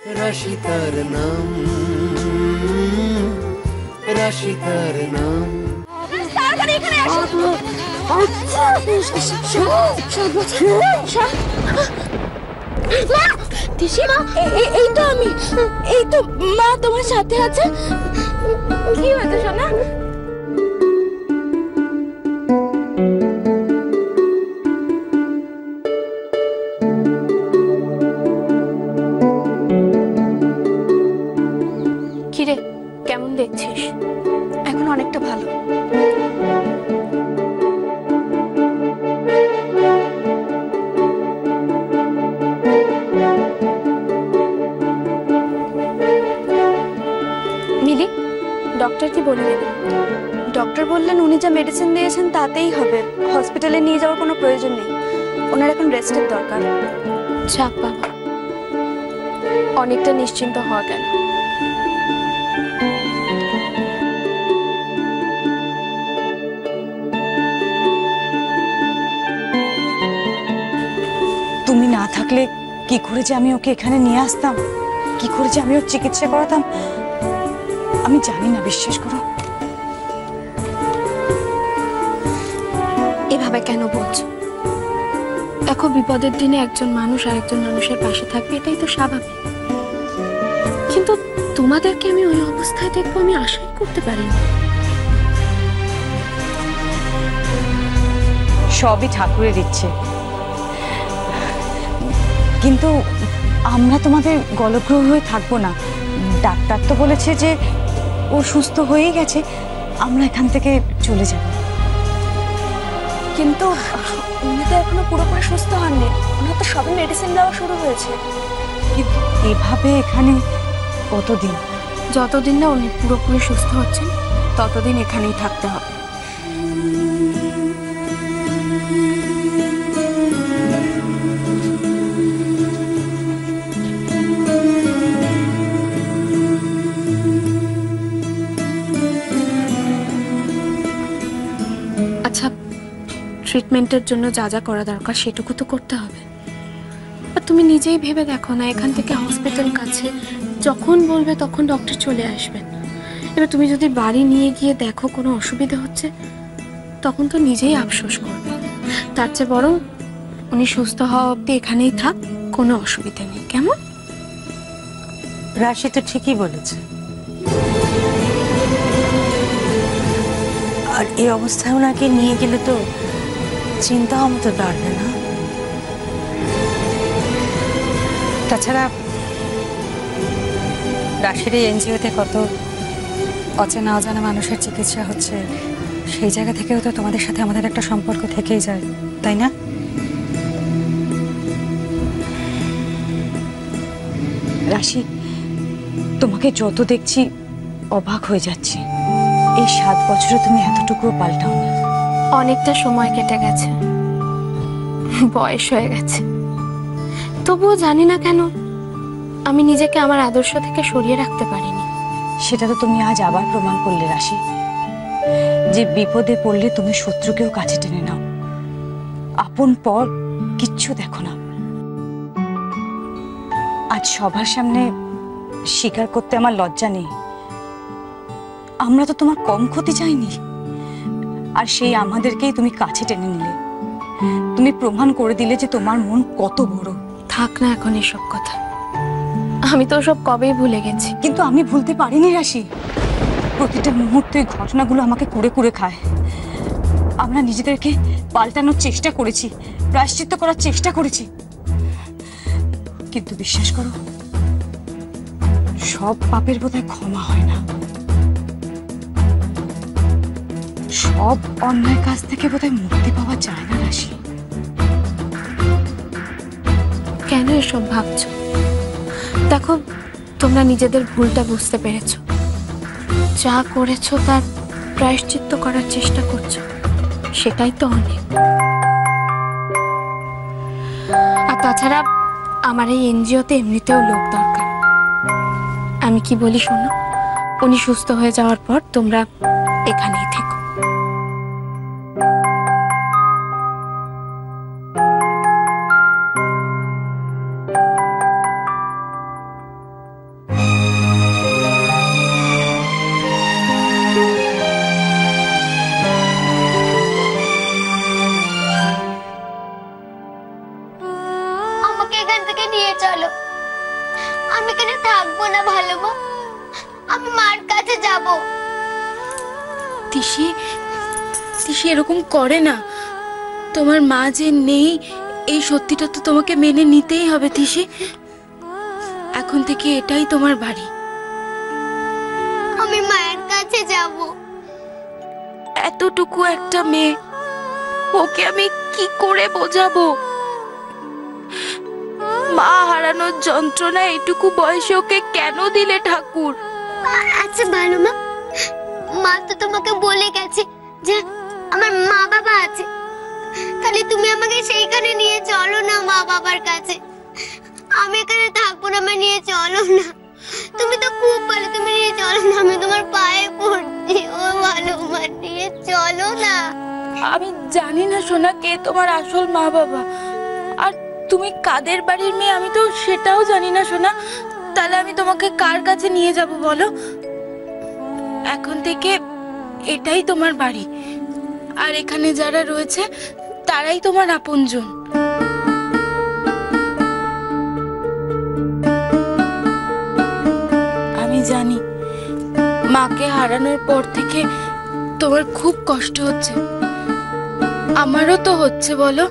রাশিতার নাম, রাশিতার নাম। তাড়াতাড়ি এখানে আসো। মা, এই তো আমি, এই তো মা তোমার সাথে আছে। কি হয়েছে সোনা? কিরে, কেমন দেখছিস? এখন অনেকটা ভালো। মিলি, ডক্টর কি বললেন? ডক্টর বললেন উনি যা মেডিসিন দিয়েছেন তাতেই হবে, হসপিটালে নিয়ে যাওয়ার কোনো প্রয়োজন নেই। ওনার এখন রেস্টের দরকার। যাক বাবা, অনেকটা নিশ্চিন্ত হওয়া গেল। তুমি না থাকলে কি করে যে আমি ওকে এখানে নিয়ে আসতাম, কি করে যে আমি ওর চিকিৎসা করাতাম আমি জানি না, বিশ্বাস করো। এভাবে কেন বলছো? দেখো, বিপদের দিনে একজন মানুষ আরেকজন মানুষের পাশে থাকবে, এটাই তো স্বাভাবিক। কিন্তু তোমাদেরকে আমি ওই অবস্থায় দেখবো আমি আশাই করতে পারিনি। সবই ঠাকুরের ইচ্ছে, কিন্তু আমরা তোমাদের গলগ্রহ হয়ে থাকবো না। ডাক্তার তো বলেছে যে ও সুস্থ হয়েই গেছে, আমরা এখান থেকে চলে যাব। কিন্তু উনি তো এখনো পুরোপুরি সুস্থ হননি, ওনার তো সবে মেডিসিন দেওয়া শুরু হয়েছে। কিন্তু এভাবে এখানে কতদিন? যতদিন না উনি পুরোপুরি সুস্থ হচ্ছেন ততদিন এখানেই থাকতে হবে। আচ্ছা, ট্রিটমেন্টের জন্য যা যা করা দরকার সেটুকু তো করতে হবে। আর তুমি নিজেই ভেবে দেখো না, এখান থেকে হসপিটাল কাছে, যখন বলবে তখন ডক্টর চলে আসবেন। এবার তুমি যদি বাড়ি নিয়ে গিয়ে দেখো কোনো অসুবিধা হচ্ছে, তখন তো নিজেই আফসোস করবে। তার চেয়ে বরং উনি সুস্থ হওয়া অবধি এখানেই থাক, কোনো অসুবিধা নেই। কেমন? রাশি তো ঠিকই বলেছে। আর এই অবস্থায় ওনাকে নিয়ে গেলে তো চিন্তা হতে পারবে না। তাছাড়া রাশির এই এনজিওতে কত অচেনা অজানা মানুষের চিকিৎসা হচ্ছে, সেই জায়গা থেকেও তো তোমাদের সাথে আমাদের একটা সম্পর্ক থেকেই যায়, তাই না? রাশি, তোমাকে যত দেখছি অবাক হয়ে যাচ্ছি। এই 7 বছরে তুমি এতটুকুও পাল্টাওনি। অনেকটা সময় কেটে গেছে, বয়স হয়ে গেছে, তবুও জানি না কেন আমি নিজেকে আমার আদর্শ থেকে সরিয়ে রাখতে পারিনি। সেটা তো তুমি আজ আবার প্রমাণ করলে রাশি, যে বিপদে পড়লে তুমি শত্রুকেও কাছে টেনে নাও, আপন পর কিচ্ছু দেখো না। আজ সবার সামনে স্বীকার করতে আমার লজ্জা নেই, আমরা তো তোমার কম ক্ষতি চাইনি, আর সেই আমাদেরকেই তুমি কাছে টেনে নিলে। তুমি প্রমাণ করে দিলে যে তোমার মন কত বড়। থাক না এখন এসব কথা, আমি তো সব কবেই ভুলে গেছি। কিন্তু আমি ভুলতে পারিনি রাশি, প্রতিটা মুহূর্তে ঘটনাগুলো আমাকে কুড়ে কুড়ে খায়। আমরা নিজেদেরকে পাল্টানোর চেষ্টা করেছি, প্রায়শ্চিত্ত করার চেষ্টা করেছি, কিন্তু বিশ্বাস করো, সব পাপের বোধহয় ক্ষমা হয় না। সব অন্যায় কাজ থেকে বোধহয় মুক্তি পাওয়া যায় না রাশি। কেন এসব ভাবছো? দেখো, তোমরা নিজেদের ভুলটা বুঝতে পেরেছো, যা করেছো তার প্রায়শ্চিত্ত করার চেষ্টা করছো, সেটাই তো অনেক। আর তাছাড়া আমার এই এনজিওতে এমনিতেও লোক দরকার। আমি কি বলি শোনো, উনি সুস্থ হয়ে যাওয়ার পর তোমরা এখানেই থেকো। আমি এখানে থাকবো না ভালো মা, আমি মার কাছে যাব। তিশি, তিশি এরকম করে না। তোমার মা যে নেই এই সত্যিটা তো তোমাকে মেনে নিতেই হবে তিশি। এখন থেকে এটাই তোমার বাড়ি। আমি মায়ের কাছে যাব। এতটুকু একটা মেয়ে, ওকে আমি কি করে বোঝাবো? মা হারানোর যন্ত্রণা এটুকু বয়সে ওকে কেন দিলে ঠাকুর? আচ্ছা ভালো মা, মা তো তোমাকে বলে গেছে যে আমার মা বাবা আছে, তাহলে তুমি আমাকে সেইখানে নিয়ে চলো না মা বাবার কাছে। আমি এখানে থাকবো না, আমায় নিয়ে চলো না। তুমি তো খুব ভালো, তুমি নিয়ে চলো না, আমি তোমার পায়ে পড়ছি। ও ভালো মা, নিয়ে চলো না। আমি জানি না সোনা কে তোমার আসল মা বাবা, আর তুমি কাদের বাড়ির মেয়ে আমি তো সেটাও জানি না সোনা। তাহলে আমি তোমাকে কার কাছে নিয়ে যাব বলো? এখন থেকে এটাই তোমার বাড়ি, আর এখানে যারা রয়েছে তারাই তোমার আপনজন। আমি জানি মাকে হারানোর পর থেকে তোমার খুব কষ্ট হচ্ছে, আমারও তো হচ্ছে বলো।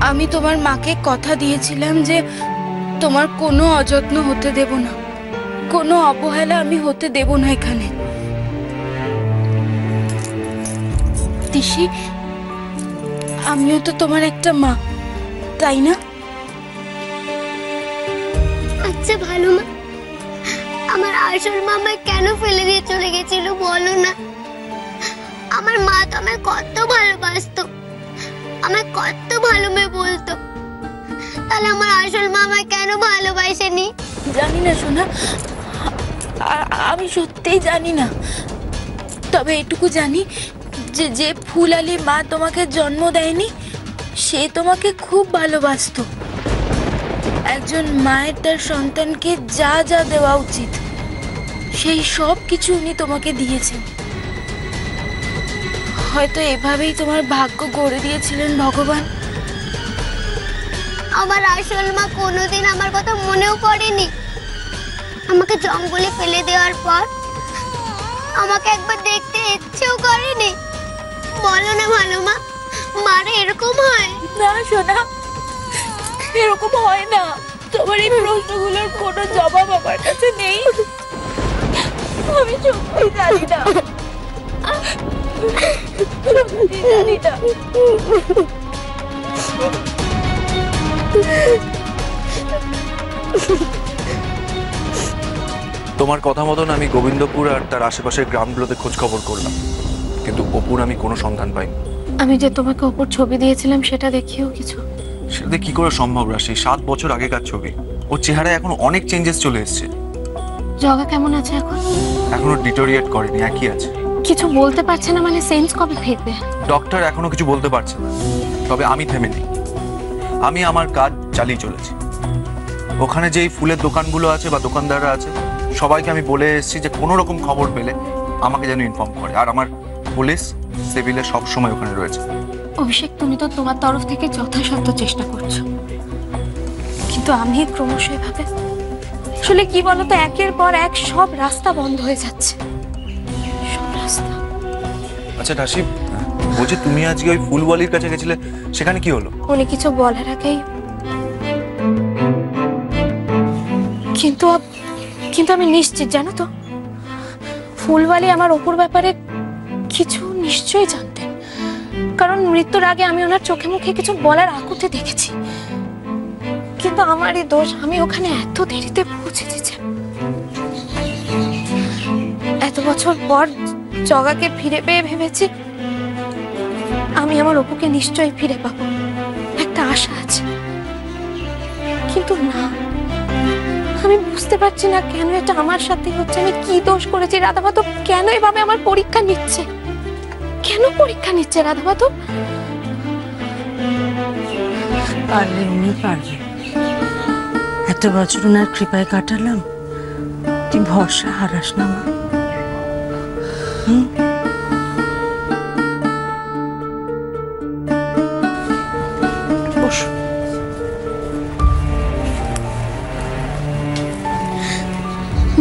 আমি তোমার মাকে কথা দিয়েছিলাম যে তোমার কোনো অযত্ন হতে দেব না, কোনো অবহেলা আমি হতে দেব না এখানে। তিশি, আমিও তো তোমার একটা মা, তাই না? আচ্ছা ভালো মা, আমার আসল মা আমায় কেন ফেলে দিয়ে চলে গেছিল বলো না? আমার মা তো আমায় কত ভালোবাসতো, আমায় কত ভালো মেয়ে বলতো, তাহলে আমার আসল মা আমায় কেন ভালোবাসেনি? জানি না সোনা, আমি সত্যিই জানি না। তবে এটুকু জানি যে যে ফুলালি মা তোমাকে জন্ম দেয়নি সে তোমাকে খুব ভালোবাসতো। একজন মায়ের তার সন্তানকে যা যা দেওয়া উচিত সেই সব কিছু উনি তোমাকে দিয়েছেন। হয়তো এভাবেই তোমার ভাগ্য গড়ে দিয়েছিলেন ভগবান। আমার আসল মা কোনোদিন আমার কথা মনেও করেনি। আমাকে জঙ্গলে ফেলে দেওয়ার পর আমাকে একবার দেখতে ইচ্ছেও করেনি। বলো না ভালো মা, মারা এরকম হয়? না সোনা, এরকম হয় না। তোমার এই প্রশ্নগুলোর কোনো জবাব আমার কাছে নেই। আমি সত্যি জানি না, সত্যি জানি না। তোমার কথা মতন আমি গোবিন্দপুর আর তার আশেপাশের গ্রামগুলোতে খোঁজ খবর করলাম, কিন্তু অপুর আমি কোনো সন্ধান পাইনি। আমি যে তোমাকে অপুর ছবি দিয়েছিলাম সেটা দেখিও কিছু? সেটা কি করে সম্ভব রাশি? 7 বছর আগেকার ছবি। ওর চেহারায় এখন অনেক চেঞ্জেস চলে এসেছে। জগা কেমন আছে এখন? এখনো ডিটোরিয়েট করেনি, একই আছে। কিছু বলতে পারছে না মানে সেন্স কবে ফিরবে? ডক্টর এখনো কিছু বলতে পারছে না, তবে আমি থেমে নেই। আমি আমার কাজ চালিয়ে চলেছি। ওখানে যেই ফুলের দোকানগুলো আছে বা দোকানদাররা আছে সবাইকে আমি বলে এসেছি যে কোনো রকম খবর পেলে আমাকে যেন ইনফর্ম করে, আর আমার পুলিশ সিভিলে সব সময় ওখানে রয়েছে। অভিষেক, তুমি তো তোমার তরফ থেকে যথাসাধ্য চেষ্টা করছো, কিন্তু আমি ক্রমশ এভাবে আসলে কি বলতো, একের পর এক সব রাস্তা বন্ধ হয়ে যাচ্ছে, সব রাস্তা। আচ্ছা রাশি, বলছি তুমি আজকে ওই ফুলওয়ালির কাছে গেছিলে, সেখানে কি হলো? উনি কিছু বলার আগেই কিন্তু আমি নিশ্চিত, জানো তো, ফুলওয়ালি আমার অপুর ব্যাপারে কিছু নিশ্চয়ই জানতেন, কারণ মৃত্যুর আগে আমি ওনার চোখে মুখে কিছু বলার আকুতি দেখেছি। কিন্তু আমারই দোষ, আমি ওখানে এত দেরিতে পৌঁছে দিয়েছি। এত বছর পর জগাকে ফিরে পেয়ে ভেবেছি আমি আমার অপুকে নিশ্চয়ই ফিরে পাবো, একটা আশা আছে। কিন্তু না, আমি বুঝতে পারছি না কেন এটা আমার সাথে হচ্ছে। আমি কি দোষ করেছি? রাধামাধব কেন এভাবে আমার পরীক্ষা নিচ্ছে? কেন পরীক্ষা নিচ্ছে রাধামাধব? পারলে উনি পারবে। এত বছর ওনার কৃপায় কাটালাম, তুই ভরসা হারাস না মা। বস।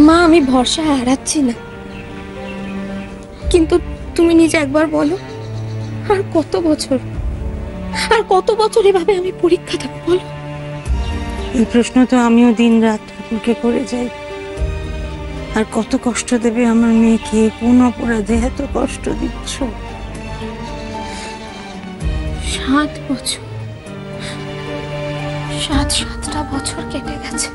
মা আমি ভরসা হারাচ্ছি না, কিন্তু তুমি নিজে একবার বলো আর কত বছর এভাবে আমি পরীক্ষা দেবো বলো? এই প্রশ্ন তো আমিও দিন রাত ঠাকুরকে করে যাই। আর কত কষ্ট দেবে আমার মেয়েকে, কোন অপরাধে এত কষ্ট দিচ্ছ? 7 বছর, 7টা বছর কেটে গেছে।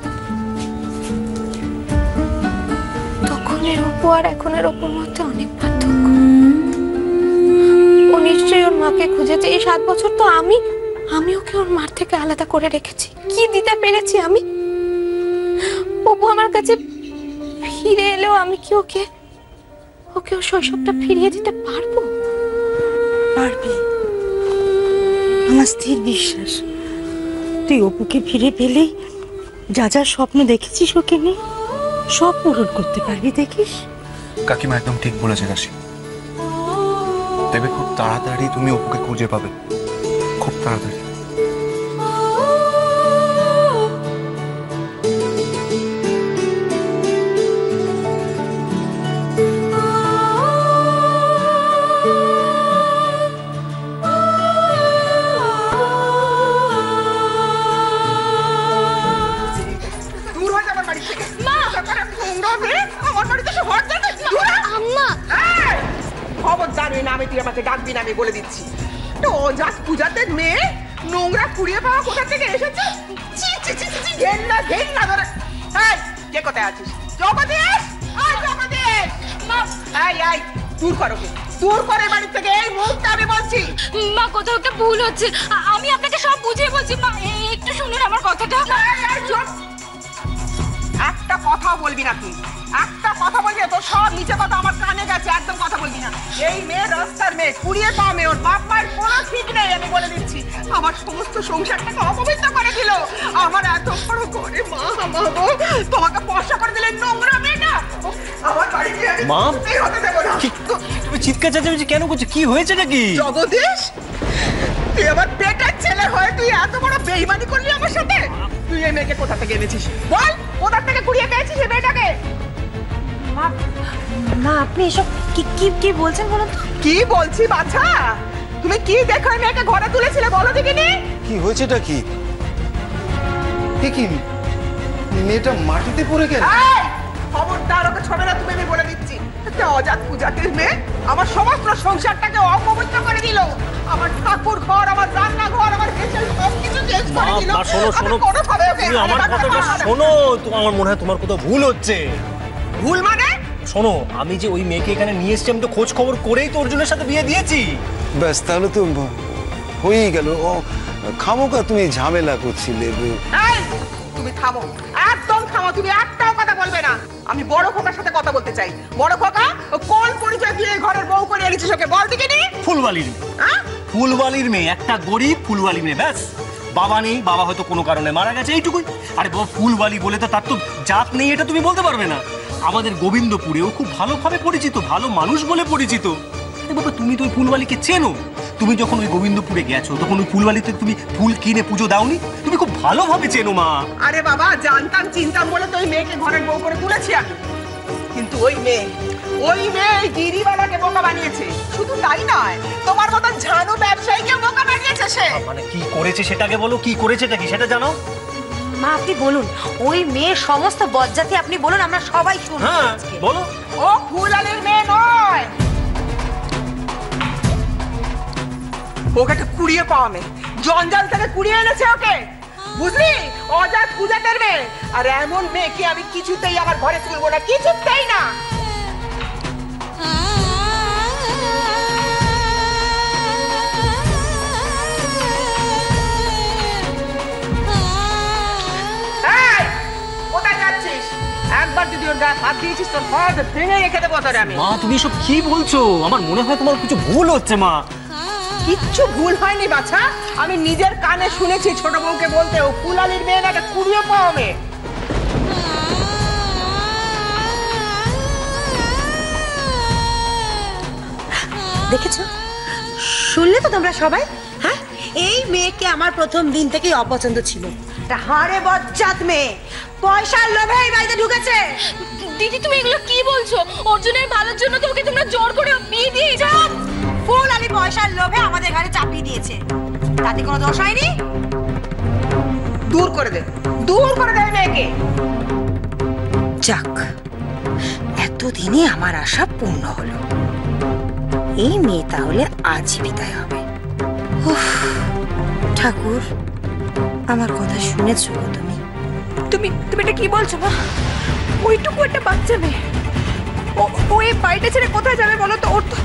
তখনের অপু আর এখনের অপুর মধ্যে অনেক পার্থক্য। ও নিশ্চয়ই ওর মাকে খুঁজেছে। এই 7 বছর তো আমি ওকে ওর মার থেকে আলাদা করে রেখেছি। কি দিতে পেরেছি আমি? অপু আমার কাছে ফিরে এলেও আমি কি ওকে ওর শৈশবটা ফিরিয়ে দিতে পারবো? পারবি, আমার স্থির বিশ্বাস। তুই অপুকে ফিরে পেলেই যা যা স্বপ্ন দেখেছিস ওকে নিয়ে সব পূরণ করতে পারবি, দেখিস। কাকিমা একদম ঠিক বলেছে কাশি। দেখবে খুব তাড়াতাড়ি তুমি অপুকে খুঁজে পাবে, খুব তাড়াতাড়ি। ডাকবি না, আমি বলে দিচ্ছি। তো অজাত পূজাতের মেয়ে নোংরা কুড়িয়ে পাওয়া কোথা থেকে এসেছে? ঘেন্না ঘেন্না ধরে। কে কোথায় আছিস? জগদীশ, জগদীশ, এই দূর করো, দূর করে বাড়ি থেকে এই মুহূর্তে আমি বলছি। মা কোথাও একটা ভুল হচ্ছে, আমি আপনাকে সব বুঝিয়ে বলছি। মা একটু শুনুন আমার কথাটা। একটা কথা বলবি না তুই, একটা কথা বলবি না, তোর সব নিচে কথা আমার কানে গেছে, একদম কথা বলবি না। এই মেয়ে রাস্তার মেয়ে, কুড়িয়ে পাওয়া মেয়ে, ওর বাপ মায়ের কোনো ঠিক নেই, আমি বলে দিচ্ছি। আমার সমস্ত সংসারটাকে অপবিত্র করে দিল। আমার এত বড় ঘরে মা বাবা তোমাকে পয়সা করে দিলে নোংরা মেয়েটা আমার বাড়িতে আমি হতে দেবো না। তুমি চিৎকার চেঁচামেচি কেন করছো? কি হয়েছে নাকি? জগদীশ, তুই আমার পেটের ছেলে হয়ে তুই এত বড় বেইমানি করলি আমার সাথে? তুই এই মেয়েকে কোথা থেকে এনেছিস বল? কোথা থেকে কুড়িয়ে পেয়েছিস এই মেয়েটাকে? মা আপনি এসব কি বলছেন বলুন তো? কি বলছি বাছা? তুমি কি দেখো এই মেয়েকে ঘরে তুলেছিলে বলো দেখিনি? কি হয়েছেটা কি? কি মেয়েটা মাটিতে পড়ে গেল? খবরদার ওকে ছবে না তুমি, আমি বলে দিচ্ছি। একটা অজাত পূজাতের মেয়ে আমার সমস্ত সংসারটাকে অপবিত্র করে দিল। আমার ঠাকুর ঘর, আমার রান্নাঘর, আমার হেসেল সবকিছু চেঞ্জ করে দিল। শোনো তুমি আমার কথাটা শোনো। আমার মনে হয় তোমার কোথাও ভুল হচ্ছে। ভুল মানে? শোনো, আমি যে ওই মেয়েকে এখানে নিয়ে এসেছি, আমি তো খোঁজ খবর করেই তো অর্জুনের সাথে বিয়ে দিয়েছি। ব্যাস, তাহলে তো হয়েই গেল। খামোকা তুমি ঝামেলা করছিলে। তুমি থামো, একদম থামো। তুমি একটাও কথা বলবে না। আমি বড় খোকার সাথে কথা বলতে চাই। বড় খোকা, কোন পরিচয় দিয়ে ঘরের বউ করে এনেছিস ওকে বল দেখিনি? ফুলবালির ফুলবালির মেয়ে, একটা গরিব ফুলবালির মেয়ে। ব্যাস, বাবা নেই, বাবা হয়তো কোনো কারণে মারা গেছে, এইটুকুই। আরে বাবা, ফুলবালি বলে তো তার তো জাত নেই, এটা তুমি বলতে পারবে না। আমাদের গোবিন্দপুরেও খুব ভালোভাবে পরিচিত, ভালো মানুষ বলে পরিচিত। বাবা, তুমি তো ওই ফুলবালিকে চেনো। তুমি যখন ওই গোবিন্দপুরে গেছো তখন ওই ফুলবালিতে তুমি ফুল কিনে পুজো দাওনি? তুমি খুব ভালোভাবে চেনো মা। আরে বাবা, জানতাম চিন্তাম বলে তো ওই মেয়েকে ঘরের বউ করে তুলেছি আমি। কিন্তু ওই মেয়ে গিরিবালাকে বোকা বানিয়েছে। শুধু তাই নয়, তোমার মতন ঝানু ব্যবসায়ীকে বোকা বানিয়েছে সে। মানে কি করেছে সেটাকে বলো, কি করেছেটা কি সেটা জানো? মা আপনি বলুন, ওই মেয়ের সমস্ত বজ্জাতি আপনি বলুন, আমরা সবাই শুনবো। হ্যাঁ বলো। ও ফুলবালির মেয়ে নয়, ওকে একটা কুড়িয়ে পাওয়া মেয়ে। জঞ্জাল থেকে কুড়িয়ে এনেছে ওকে, বুঝলি? অজাত পূজাতের মেয়ে। আর এমন মেয়েকে আমি কিছুতেই আমার ঘরে তুলবো না, কিছুতেই না। কোথায় যাচ্ছিস? একবার যদি ওর গায়ে হাত দিয়েছিস তোর হাত ভেঙে রেখে দেবো তোরে আমি। মা তুমি সব কি বলছো? আমার মনে হয় তোমার কিছু ভুল হচ্ছে মা। কিচ্ছু ভুল হয়নি বাছা, আমি নিজের কানে শুনেছি ছোট বউকে বলতে ও ফুলালির মেয়ে না, একটা কুড়িয়ে পাওয়া মেয়ে। দেখেছো, শুনলে তো তোমরা সবাই? হ্যাঁ, এই মেয়েকে আমার প্রথম দিন থেকেই অপছন্দ ছিল। একটা হাড়ে বজ্জাত মেয়ে, পয়সার লোভে এই বাড়িতে ঢুকেছে। দিদি তুমি এগুলো কি বলছো? অর্জুনের ভালোর জন্য তো ওকে তোমরা জোর করে বিয়ে দিয়ে যাও। ফুল আলী পয়সার লোভে আমাদের ঘরে চাপিয়ে দিয়েছে, তাতে কোনো দোষ হয়নি। দূর করে দে মেয়েকে। যাক, এতদিনে আমার আশা পূর্ণ হলো। এই মেয়ে তাহলে আজই বিদায় হবে। উফ, ঠাকুর আমার কথা শুনেছো গো তুমি? তুমি এটা কি বলছো মা? ওইটুকু একটা বাচ্চা মেয়ে, ও এই বাড়িটা ছেড়ে কোথায় যাবে বলো তো? ওর তো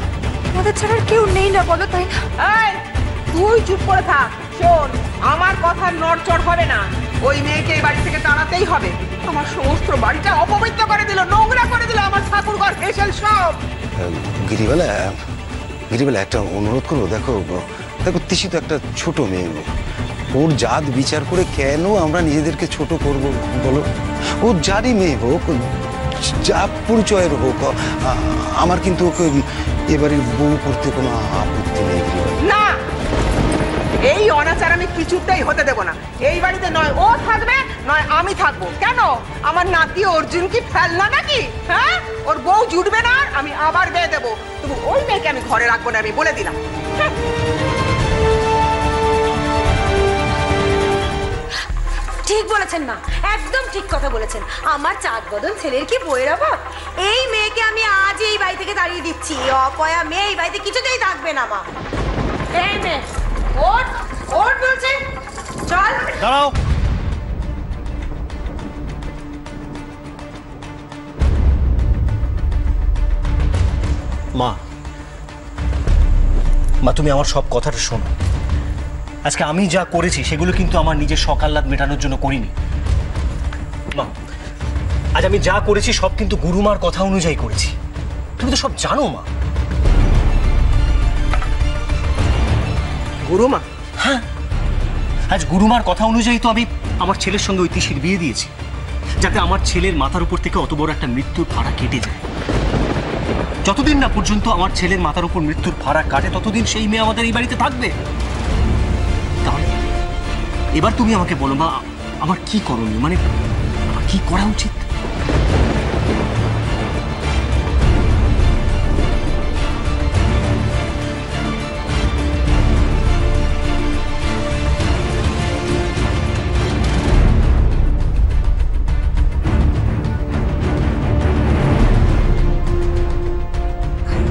আমাদের ছাড়া কেউ নেই না, বলো তাই না? এই তুই চুপ করে থাক। শোন, আমার কথা নড়চড় হবে না। ওই মেয়েকে এই বাড়ি থেকে তাড়াতেই হবে। আমার সমস্ত বাড়িটা অপবিত্র করে দিল, নোংরা করে দিল, আমার ঠাকুর ঘর ফেসেল সব। গিরিবেলা একটা অনুরোধ করবো। দেখো তিশি তো একটা ছোট মেয়ে, ওর জাত বিচার করে কেন আমরা নিজেদেরকে ছোট করব বলো? ওর যারই মেয়ে হোক, যা পরিচয়ের হোক, আমার কিন্তু ওকে এবারের বউ করতে কোনো আপত্তি নেই। না, এই অনাচার আমি কিছুতেই হতে দেব না। এই বাড়িতে নয় ও থাকবে, নয় আমি থাকবো। কেন? আমার নাতি অর্জুন কি ফেলনা নাকি? হ্যাঁ, ওর বউ জুটবে না, আমি আবার বিয়ে দেবো। তবু ওই মেয়েকে আমি ঘরে রাখবো না, আমি বলে দিলাম। ঠিক বলেছেন মা, একদম ঠিক কথা বলেছেন। আমার চাঁদ বদন ছেলের কি বইয়ের অভাব? এই মেয়েকে আমি আজ এই বাড়ি থেকে তাড়িয়ে দিচ্ছি। অপয়া মেয়ে এই বাড়িতে কিছুতেই থাকবে না মা। এই মেয়ে ওঠ বলছে, চল। দাঁড়াও। মা তুমি আমার সব কথাটা শোনো। আজকে আমি যা করেছি সেগুলো কিন্তু আমার নিজের সকাল্লাদ মেটানোর জন্য করিনি মা। আজ আমি যা করেছি সব কিন্তু গুরুমার কথা অনুযায়ী করেছি। তুমি তো সব জানো মা। গুরুমা? হ্যাঁ, আজ গুরুমার কথা অনুযায়ী তো আমি আমার ছেলের সঙ্গে ওই তিশির বিয়ে দিয়েছি, যাতে আমার ছেলের মাথার উপর থেকে অত বড় একটা মৃত্যুর ভাড়া কেটে যায়। যতদিন না পর্যন্ত আমার ছেলের মাথার উপর মৃত্যুর ভাড়া কাটে ততদিন সেই মেয়ে আমাদের এই বাড়িতে থাকবে। তাহলে এবার তুমি আমাকে বলো মা, আমার কি করণীয়, মানে আমার কি করা উচিত?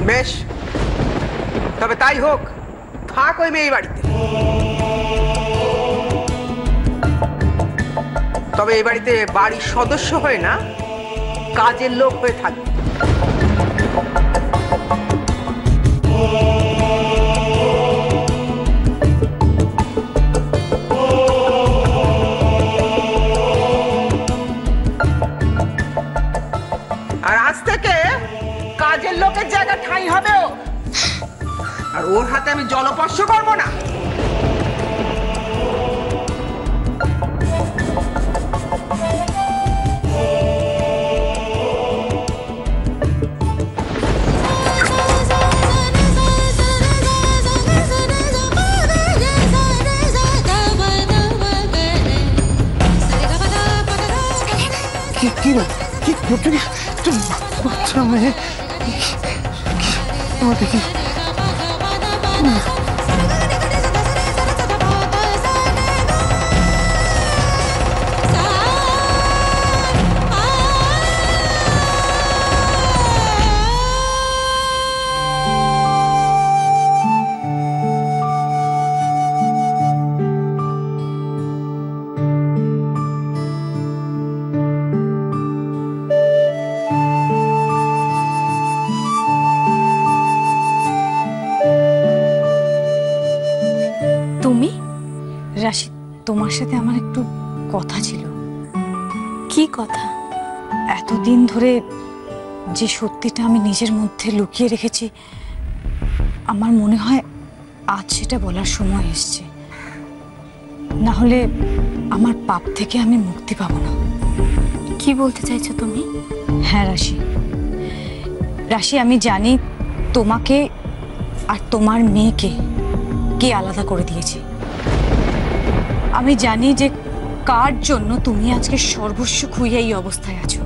বেশ, তবে তাই হোক, থাক ওই মেয়ে বাড়িতে। তবে এই বাড়িতে বাড়ির সদস্য হয়ে না, কাজের লোক হয়ে থাকবে। আর আজ থেকে কাজের লোকের জায়গা ঠাঁই হবে ও। আর ওর হাতে আমি জলস্পর্শ করবো না। বাচ্চা মেয়ে দেখি রাশিদ, তোমার সাথে আমার একটু কথা ছিল। কি কথা? এতদিন ধরে যে সত্যিটা আমি নিজের মধ্যে লুকিয়ে রেখেছি, আমার মনে হয় আজ সেটা বলার সময় এসছে। না হলে আমার পাপ থেকে আমি মুক্তি পাবো না। কি বলতে চাইছো তুমি? হ্যাঁ রাশি, আমি জানি তোমাকে আর তোমার মেয়েকে কে আলাদা করে দিয়েছে। আমি জানি যে কার জন্য তুমি আজকে সর্বস্ব খুইয়ে এই অবস্থায় আছো।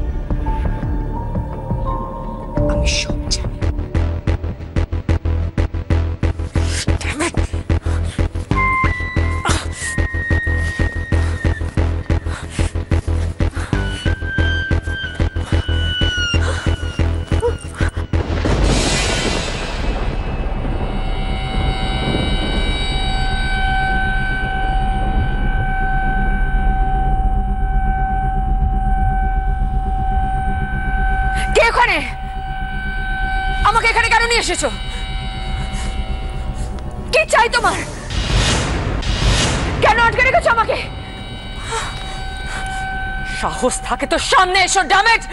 আমি সব জানি। আমাকে এখানে কেন নিয়ে এসেছো? কি চাই তোমার? কেন আটকে রেখেছো আমাকে? সাহস থাকে তো সামনে এসো, ড্যাম ইট!